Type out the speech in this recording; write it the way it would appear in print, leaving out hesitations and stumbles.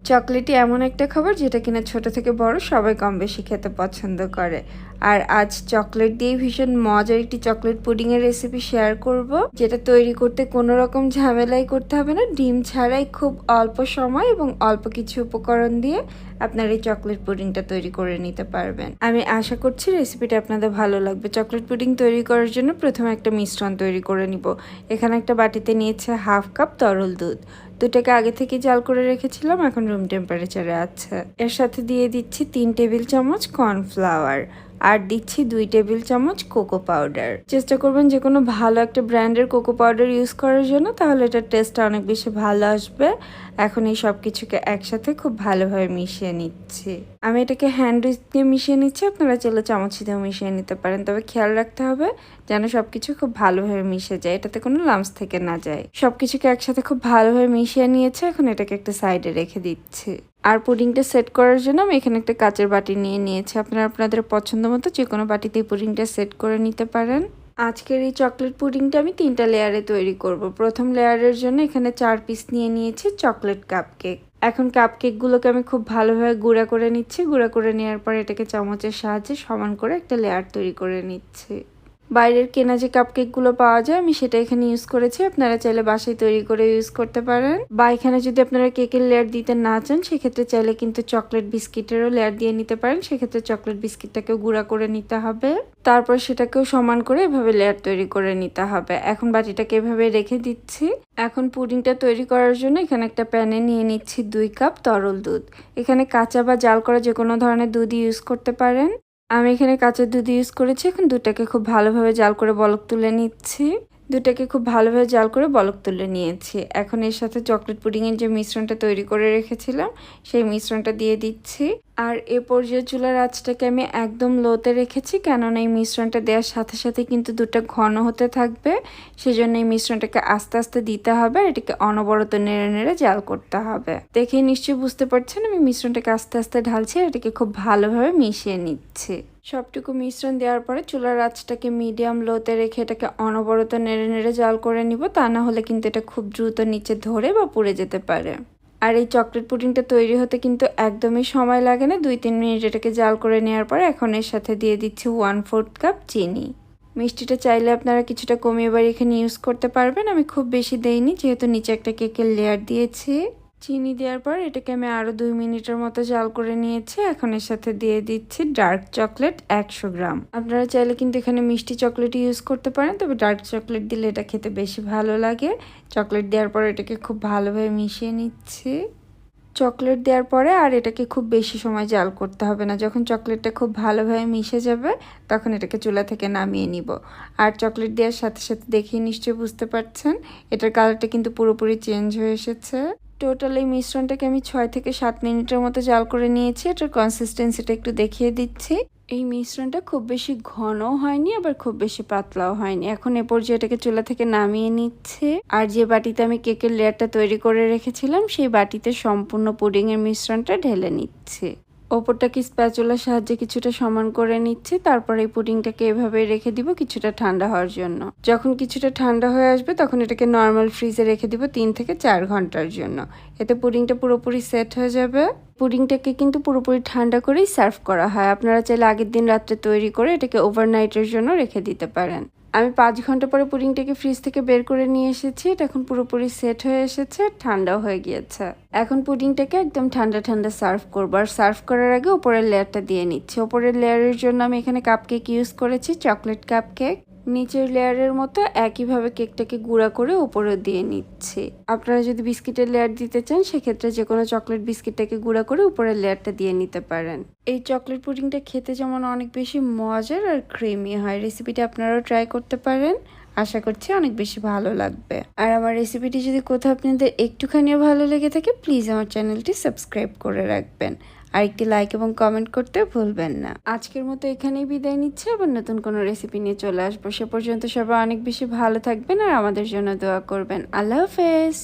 চকলেটই এমন একটা খাবার যেটা কিনা ছোট থেকে বড় সবাই কম বেশি খেতে পছন্দ করে। আর আজ চকলেট দিয়ে ভীষণ মজার একটি চকলেট পুডিংয়ের রেসিপি শেয়ার করব, যেটা তৈরি করতে কোনো রকম ঝামেলাই করতে হবে না। ডিম ছাড়াই খুব অল্প সময় এবং অল্প কিছু উপকরণ দিয়ে আপনার এই চকলেট পুডিংটা তৈরি করে নিতে পারবেন। আমি আশা করছি রেসিপিটা আপনাদের ভালো লাগবে। চকলেট পুডিং তৈরি করার জন্য প্রথমে একটা মিশ্রণ তৈরি করে নিব। এখানে একটা বাটিতে নিয়েছে হাফ কাপ তরল দুধ। দুধটাকে আগে থেকে জাল করে রেখেছিলাম, এখন রুম টেম্পারেচারে আছে। এর সাথে দিয়ে দিচ্ছি 3 টেবিল চামচ কর্নফ্লাওয়ার আর দিচ্ছি 2 টেবিল চামচ কোকো পাউডার। চেষ্টা করবেন যে কোনো ভালো একটা ব্র্যান্ডের কোকো পাউডার ইউজ করার জন্য, তাহলে এটার টেস্টটা অনেক বেশি ভালো আসবে। এখন এই সব কিছুকে একসাথে খুব ভালোভাবে মিশিয়ে নিচ্ছি। আমি এটাকে হ্যান্ড উইচ দিয়ে মিশিয়ে নিচ্ছি, আপনারা চাইলে চামচ দিয়েও মিশিয়ে নিতে পারেন, তবে খেয়াল রাখতে হবে যেন সবকিছু খুব ভালোভাবে মিশে যায়, এটাতে কোনো লাম্পস থেকে না যায়। সবকিছুকে একসাথে খুব ভালোভাবে মিশিয়ে নিয়েছে, এখন এটাকে একটা সাইডে রেখে দিচ্ছি। আর পুডিংটা সেট করার জন্য আমি এখানে একটা কাচের বাটি নিয়ে নিয়েছি। আপনারা আপনাদের পছন্দ মতো যে কোনো বাটিতেই পুডিংটা সেট করে নিতে পারেন। আজকের এই চকলেট পুডিংটা আমি 3টা লেয়ারে তৈরি করব। প্রথম লেয়ারের জন্য এখানে 4 পিস নিয়ে নিয়েছি চকলেট কাপকেক। এখন কাপকেকগুলোকে আমি খুব ভালোভাবে গুঁড়া করে নিচ্ছি। গুঁড়া করে নেওয়ার পর এটাকে চামচের সাহায্যে সমান করে একটা লেয়ার তৈরি করে নিচ্ছি। বাইরের কেনা যে কাপকেকগুলো পাওয়া যায় আমি সেটা এখানে ইউজ করেছি, আপনারা চাইলে বাসায় তৈরি করে ইউজ করতে পারেন। বা এখানে যদি আপনারা কেকের লেয়ার দিতে না চান সেক্ষেত্রে চাইলে কিন্তু চকলেট বিস্কিটেরও লেয়ার দিয়ে নিতে পারেন। সেক্ষেত্রে চকলেট বিস্কিটটাকেও গুঁড়া করে নিতে হবে, তারপর সেটাকেও সমান করে এভাবে লেয়ার তৈরি করে নিতে হবে। এখন বাটিটাকে এভাবে রেখে দিচ্ছি। এখন পুডিংটা তৈরি করার জন্য এখানে একটা প্যানে নিয়ে নিচ্ছি 2 কাপ তরল দুধ। এখানে কাঁচা বা জাল করা যে কোনো ধরনের দুধ ইউজ করতে পারেন। আমি এখানে কাঁচা দুধ ইউজ করেছি। এখন দুধটাকে খুব ভালোভাবে জাল করে বলক তুলে নিচ্ছি। দুধটাকে খুব ভালোভাবে জাল করে বলক তুলে নিয়েছি। এখন এর সাথে চকলেট পুডিংয়ের যে মিশ্রণটা তৈরি করে রেখেছিলাম সেই মিশ্রণটা দিয়ে দিচ্ছি। আর এ পর্যায়ে চুলার আঁচটাকে আমি একদম লোতে রেখেছি, কেননা এই মিশ্রণটা দেওয়ার সাথে সাথে কিন্তু দুধটা ঘন হতে থাকবে। সেজন্য এই মিশ্রণটাকে আস্তে আস্তে দিতে হবে আর এটাকে অনবরত নেড়ে নেড়ে জাল করতে হবে। দেখেই নিশ্চয়ই বুঝতে পারছেন আমি মিশ্রণটাকে আস্তে আস্তে ঢালছি আর এটাকে খুব ভালোভাবে মিশিয়ে নিচ্ছি। সবটুকু মিশ্রণ দেওয়ার পরে চুলার আঁচটাকে মিডিয়াম লোতে রেখে এটাকে অনবরত নেড়ে নেড়ে জাল করে নিব, তা না হলে কিন্তু এটা খুব দ্রুত নিচে ধরে বা পুড়ে যেতে পারে। আর এই চকলেট পুডিংটা তৈরি হতে কিন্তু একদমই সময় লাগে না, 2-3 মিনিট এটাকে জাল করে নেওয়ার পরে এখন এর সাথে দিয়ে দিচ্ছি 1/4 কাপ চিনি। মিষ্টিটা চাইলে আপনারা কিছুটা কমিয়ে বাড়িয়ে এখানে ইউজ করতে পারবেন। আমি খুব বেশি দেইনি যেহেতু নিচে একটা কেকের লেয়ার দিয়েছি। চিনি দেওয়ার পর এটাকে আমি আরও 2 মিনিটের মতো জাল করে নিয়েছি। এখন এর সাথে দিয়ে দিচ্ছি ডার্ক চকলেট 100 গ্রাম। আপনারা চাইলে কিন্তু এখানে মিষ্টি চকলেট ইউজ করতে পারেন, তবে ডার্ক চকলেট দিলে এটা খেতে বেশি ভালো লাগে। চকলেট দেওয়ার পর এটাকে খুব ভালোভাবে মিশিয়ে নিচ্ছি। চকলেট দেওয়ার পরে আর এটাকে খুব বেশি সময় জাল করতে হবে না। যখন চকলেটটা খুব ভালোভাবে মিশে যাবে তখন এটাকে চুলা থেকে নামিয়ে নিব। আর চকলেট দেওয়ার সাথে সাথে দেখেই নিশ্চয়ই বুঝতে পারছেন এটার কালারটা কিন্তু পুরোপুরি চেঞ্জ হয়ে এসেছে। টোটাল এই মিশ্রণটাকে আমি 6 থেকে 7 মিনিটের মতো জাল করে নিয়েছি। এটার কনসিস্টেন্সিটা একটু দেখিয়ে দিচ্ছি। এই মিশ্রণটা খুব বেশি ঘনও হয়নি আবার খুব বেশি পাতলাও হয়নি। এখন এ পর্যায়ে এটাকে চুলা থেকে নামিয়ে নিচ্ছে। আর যে বাটিতে আমি কেকের লেয়ারটা তৈরি করে রেখেছিলাম সেই বাটিতে সম্পূর্ণ পুডিংয়ের মিশ্রণটা ঢেলে নিচ্ছে। ওপরটাকে স্প্যাচুলার সাহায্যে কিছুটা সমান করে নিচ্ছি। তারপর এই পুডিংটাকে এভাবে রেখে দিব কিছুটা ঠান্ডা হওয়ার জন্য। যখন কিছুটা ঠান্ডা হয়ে আসবে তখন এটাকে নর্মাল ফ্রিজে রেখে দিব 3 থেকে 4 ঘন্টার জন্য। এতে পুডিংটা পুরোপুরি সেট হয়ে যাবে। পুডিংটাকে কিন্তু পুরোপুরি ঠান্ডা করেই সার্ভ করা হয়। আপনারা চাইলে আগের দিন রাত্রে তৈরি করে এটাকে ওভারনাইটের জন্য রেখে দিতে পারেন। আমি 5 ঘন্টা পরে পুডিংটাকে ফ্রিজ থেকে বের করে নিয়ে এসেছি। এটা এখন পুরোপুরি সেট হয়ে এসেছে, ঠান্ডাও হয়ে গিয়েছে। এখন পুডিংটাকে একদম ঠান্ডা ঠান্ডা সার্ভ করবো। আর সার্ভ করার আগে উপরের লেয়ারটা দিয়ে নিচ্ছি। উপরের লেয়ারের জন্য আমি এখানে কাপকেক ইউজ করেছি, চকলেট কাপকেক। নিচের লেয়ারের মতো একইভাবে কেকটাকে গুঁড়া করে উপরে দিয়ে নিচ্ছি। আপনারা যদি বিস্কিটের লেয়ার দিতে চান সেক্ষেত্রে যে কোনো চকলেট বিস্কিটটাকে গুঁড়া করে উপরের লেয়ারটা দিয়ে নিতে পারেন। এই চকলেট পুডিংটা খেতে যেমন অনেক বেশি মজার আর ক্রিমি হয়। রেসিপিটা আপনারাও ট্রাই করতে পারেন, আশা করছি অনেক বেশি ভালো লাগবে। আর আমার রেসিপিটি যদি কোথাও আপনাদের একটুখানিও ভালো লেগে থাকে প্লিজ আমার চ্যানেলটি সাবস্ক্রাইব করে রাখবেন আর একটি লাইক এবং কমেন্ট করতে ভুলবেন না। আজকের মতো এখানেই বিদায় নিচ্ছি, আবার নতুন কোনো রেসিপি নিয়ে চলে আসবো। সে পর্যন্ত সবাই অনেক বেশি ভালো থাকবেন আর আমাদের জন্য দোয়া করবেন। আল্লাহ হাফেজ।